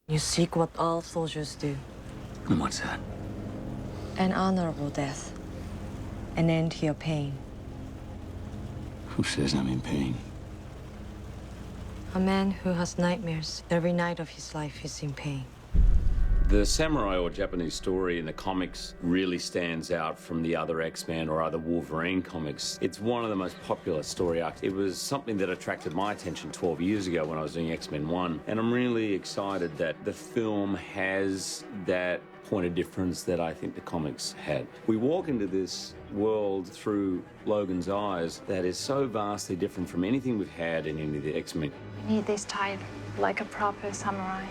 You seek what all soldiers do. And what's that? An honorable death. An end to your pain. Who says I'm in pain? A man who has nightmares. Every night of his life he's in pain. The samurai or Japanese story in the comics really stands out from the other X-Men or other Wolverine comics. It's one of the most popular story arcs. It was something that attracted my attention 12 years ago when I was doing X-Men 1. And I'm really excited that the film has that point of difference that I think the comics had. We walk into this world through Logan's eyes that is so vastly different from anything we've had in any of the X-Men. I need this tied like a proper samurai.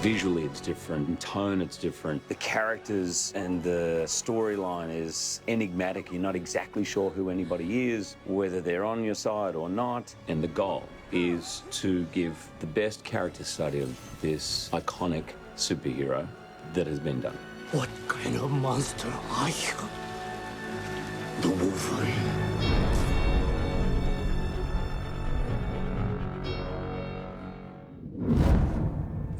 Visually, it's different. In tone, it's different. The characters and the storyline is enigmatic. You're not exactly sure who anybody is, whether they're on your side or not. And the goal is to give the best character study of this iconic superhero that has been done. What kind of monster are you? The Wolverine.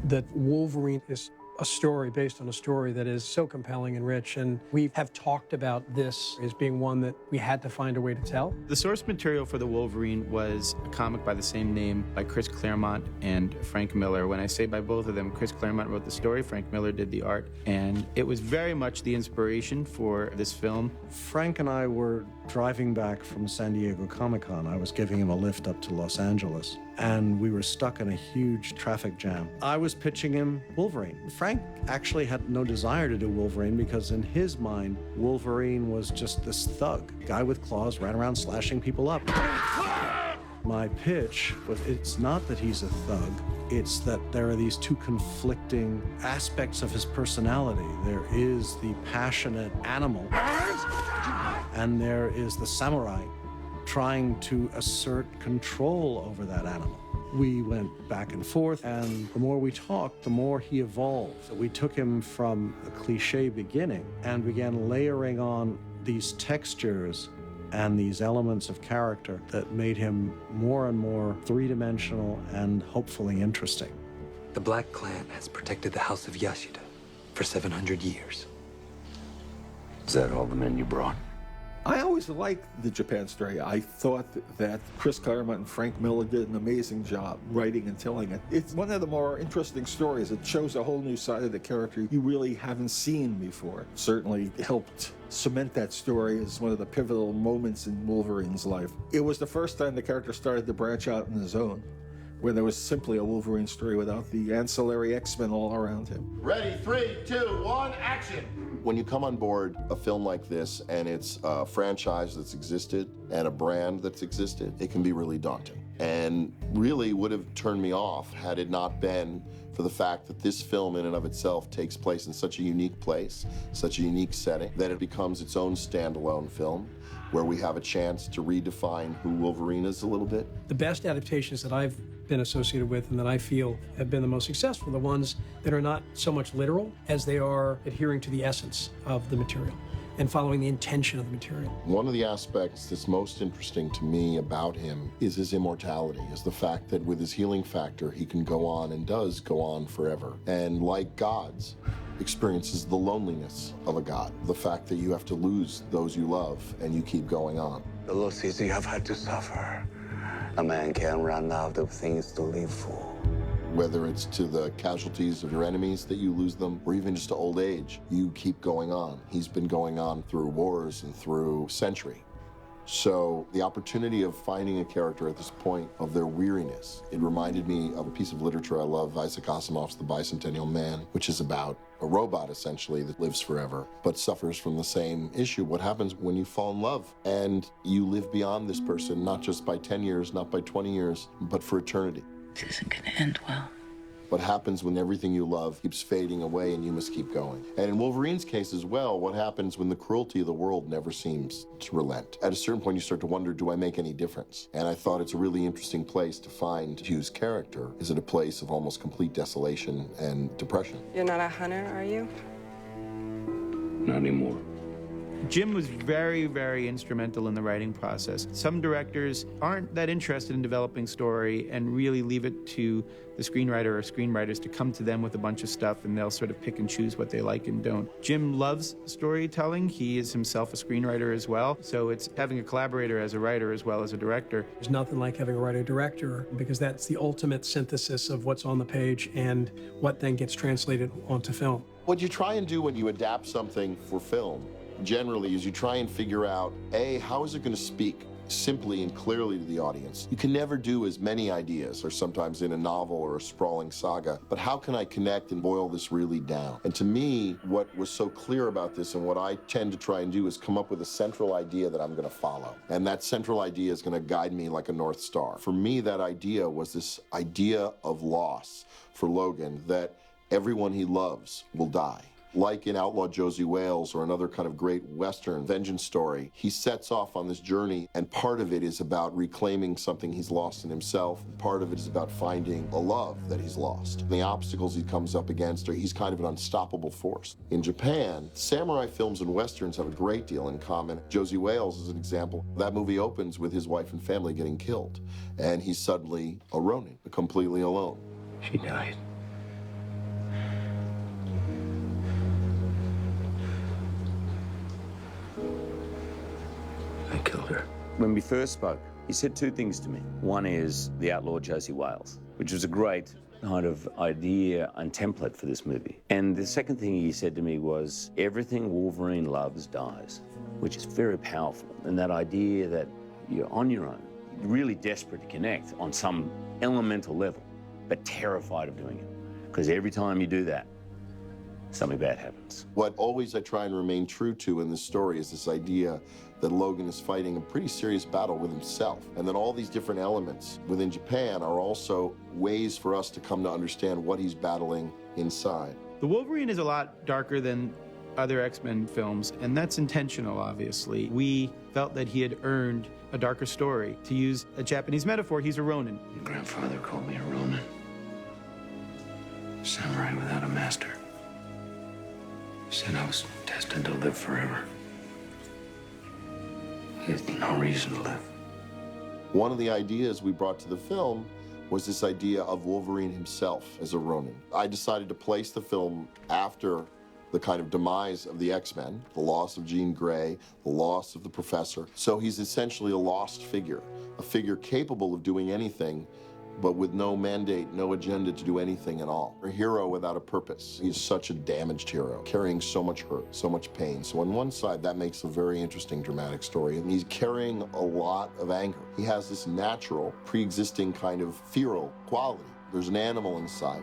That Wolverine is a story based on a story that is so compelling and rich, and we have talked about this as being one that we had to find a way to tell. The source material for the Wolverine was a comic by the same name by Chris Claremont and Frank Miller. When I say by both of them, Chris Claremont wrote the story, Frank Miller did the art, and it was very much the inspiration for this film. Frank and I were driving back from San Diego Comic-Con. I was giving him a lift up to Los Angeles, and we were stuck in a huge traffic jam. I was pitching him Wolverine. Frank actually had no desire to do Wolverine because in his mind, Wolverine was just this thug. Guy with claws, ran around slashing people up. My pitch was, it's not that he's a thug, it's that there are these two conflicting aspects of his personality. There is the passionate animal, and there is the samurai trying to assert control over that animal. We went back and forth, and the more we talked, the more he evolved. We took him from a cliche beginning and began layering on these textures and these elements of character that made him more and more three-dimensional and hopefully interesting. The Black Clan has protected the House of Yashida for 700 years. Is that all the men you brought? I always liked the Japan story. I thought that Chris Claremont and Frank Miller did an amazing job writing and telling it. It's one of the more interesting stories. It shows a whole new side of the character you really haven't seen before. Certainly helped cement that story as one of the pivotal moments in Wolverine's life. It was the first time the character started to branch out on his own, where there was simply a Wolverine story without the ancillary X-Men all around him. Ready, 3, 2, 1, action! When you come on board a film like this, and it's a franchise that's existed and a brand that's existed, it can be really daunting. And really would have turned me off had it not been for the fact that this film in and of itself takes place in such a unique place, such a unique setting, that it becomes its own standalone film, where we have a chance to redefine who Wolverine is a little bit. The best adaptations that I've been associated with and that I feel have been the most successful, the ones that are not so much literal as they are adhering to the essence of the material and following the intention of the material. One of the aspects that's most interesting to me about him is his immortality, is the fact that with his healing factor, he can go on and does go on forever. And like gods, experiences the loneliness of a god, the fact that you have to lose those you love and you keep going on. The losses you have had to suffer. A man can run out of things to live for. Whether it's to the casualties of your enemies that you lose them, or even just to old age, you keep going on. He's been going on through wars and through century. So the opportunity of finding a character at this point of their weariness, it reminded me of a piece of literature I love, Isaac Asimov's The Bicentennial Man, which is about a robot, essentially, that lives forever, but suffers from the same issue. What happens when you fall in love and you live beyond this person, not just by 10 years, not by 20 years, but for eternity? This isn't gonna end well. What happens when everything you love keeps fading away and you must keep going? And in Wolverine's case as well, what happens when the cruelty of the world never seems to relent? At a certain point, you start to wonder, do I make any difference? And I thought it's a really interesting place to find Hugh's character, is at a place of almost complete desolation and depression. You're not a hunter, are you? Not anymore. Jim was very, very instrumental in the writing process. Some directors aren't that interested in developing story and really leave it to the screenwriter or screenwriters to come to them with a bunch of stuff, and they'll sort of pick and choose what they like and don't. Jim loves storytelling. He is himself a screenwriter as well, so it's having a collaborator as a writer as well as a director. There's nothing like having a writer-director, because that's the ultimate synthesis of what's on the page and what then gets translated onto film. What you try and do when you adapt something for film, generally, is you try and figure out, A, how is it going to speak simply and clearly to the audience? You can never do as many ideas, or sometimes in a novel or a sprawling saga, but how can I connect and boil this really down? And to me, what was so clear about this, and what I tend to try and do, is come up with a central idea that I'm going to follow. And that central idea is going to guide me like a North Star. For me, that idea was this idea of loss for Logan, that everyone he loves will die. Like in Outlaw Josie Wales or another kind of great Western vengeance story, he sets off on this journey, and part of it is about reclaiming something he's lost in himself. Part of it is about finding a love that he's lost. The obstacles he comes up against, he's kind of an unstoppable force. In Japan, samurai films and Westerns have a great deal in common. Josie Wales is an example. That movie opens with his wife and family getting killed, and he's suddenly a Ronin, completely alone. She died. I killed her. When we first spoke, he said two things to me. One is the outlaw Josie Wales, which was a great kind of idea and template for this movie. And the second thing he said to me was, everything Wolverine loves dies, which is very powerful. And that idea that you're on your own, really desperate to connect on some elemental level, but terrified of doing it. Because every time you do that, something bad happens. What always I try and remain true to in this story is this idea that Logan is fighting a pretty serious battle with himself, and that all these different elements within Japan are also ways for us to come to understand what he's battling inside. The Wolverine is a lot darker than other X-Men films, and that's intentional, obviously. We felt that he had earned a darker story. To use a Japanese metaphor, he's a Ronin. Your grandfather called me a Ronin. Samurai without a master. He said I was destined to live forever. He had no reason to live. One of the ideas we brought to the film was this idea of Wolverine himself as a Ronin. I decided to place the film after the kind of demise of the X-Men, the loss of Jean Grey, the loss of the Professor. So he's essentially a lost figure, a figure capable of doing anything, but with no mandate, no agenda to do anything at all. A hero without a purpose. He's such a damaged hero, carrying so much hurt, so much pain. So on one side, that makes a very interesting dramatic story, and he's carrying a lot of anger. He has this natural, pre-existing kind of feral quality. There's an animal inside.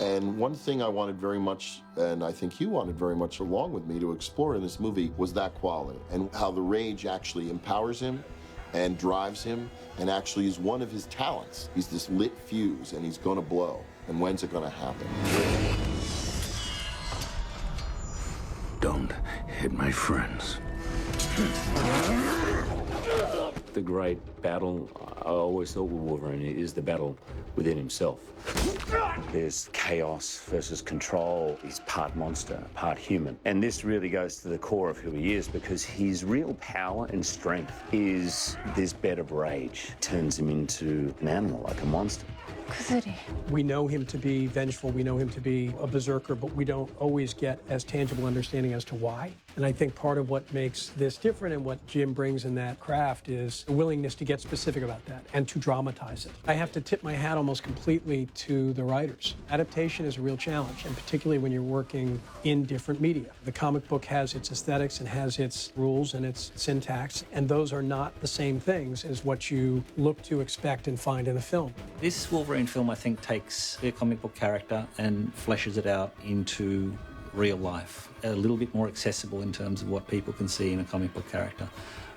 And one thing I wanted very much, and I think you wanted very much along with me to explore in this movie, was that quality, and how the rage actually empowers him and drives him, and actually is one of his talents. He's this lit fuse, and he's gonna blow. And when's it gonna happen? Don't hit my friends. The great battle, I always thought with Wolverine, is the battle within himself. There's chaos versus control. He's part monster, part human. And this really goes to the core of who he is, because his real power and strength is this bed of rage. Turns him into an animal, like a monster. We know him to be vengeful, we know him to be a berserker, but we don't always get as tangible understanding as to why. And I think part of what makes this different and what Jim brings in that craft is a willingness to get specific about that and to dramatize it. I have to tip my hat almost completely to the writers. Adaptation is a real challenge, and particularly when you're working in different media. The comic book has its aesthetics and has its rules and its syntax, and those are not the same things as what you look to expect and find in a film. This Wolverine film, I think, takes a comic book character and fleshes it out into real life, a little bit more accessible in terms of what people can see in a comic book character,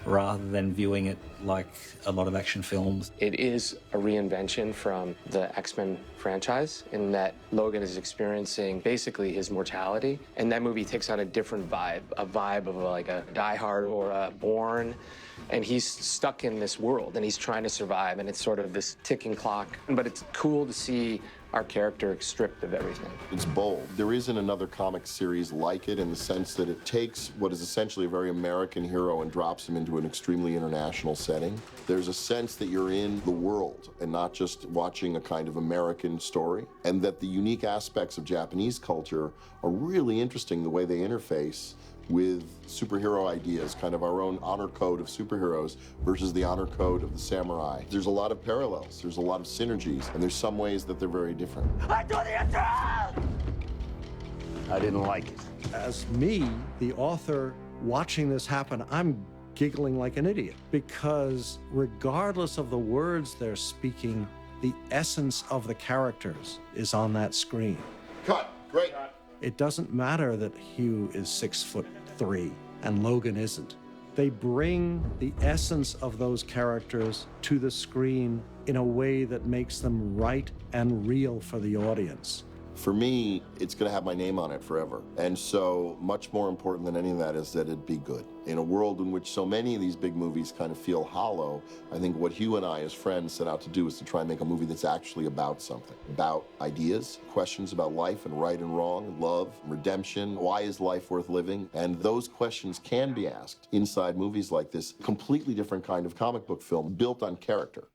rather than viewing it like a lot of action films. It is a reinvention from the X-Men franchise in that Logan is experiencing basically his mortality, and that movie takes on a different vibe, a vibe of like a Die Hard or a Bourne, and he's stuck in this world and he's trying to survive, and it's sort of this ticking clock. But it's cool to see our character stripped of everything. It's bold. There isn't another comic series like it in the sense that it takes what is essentially a very American hero and drops him into an extremely international setting. There's a sense that you're in the world and not just watching a kind of American story, and that the unique aspects of Japanese culture are really interesting, the way they interface with superhero ideas, kind of our own honor code of superheroes versus the honor code of the samurai. There's a lot of parallels, there's a lot of synergies, and there's some ways that they're very different. I didn't like it. As me, the author, watching this happen, I'm giggling like an idiot because regardless of the words they're speaking, the essence of the characters is on that screen. Cut. Great. It doesn't matter that Hugh is 6'3" and Logan isn't. They bring the essence of those characters to the screen in a way that makes them right and real for the audience. For me, it's going to have my name on it forever. And so much more important than any of that is that it be good. In a world in which so many of these big movies kind of feel hollow, I think what Hugh and I as friends set out to do is to try and make a movie that's actually about something. About ideas, questions about life and right and wrong, love, redemption, why is life worth living? And those questions can be asked inside movies like this. Completely different kind of comic book film built on character.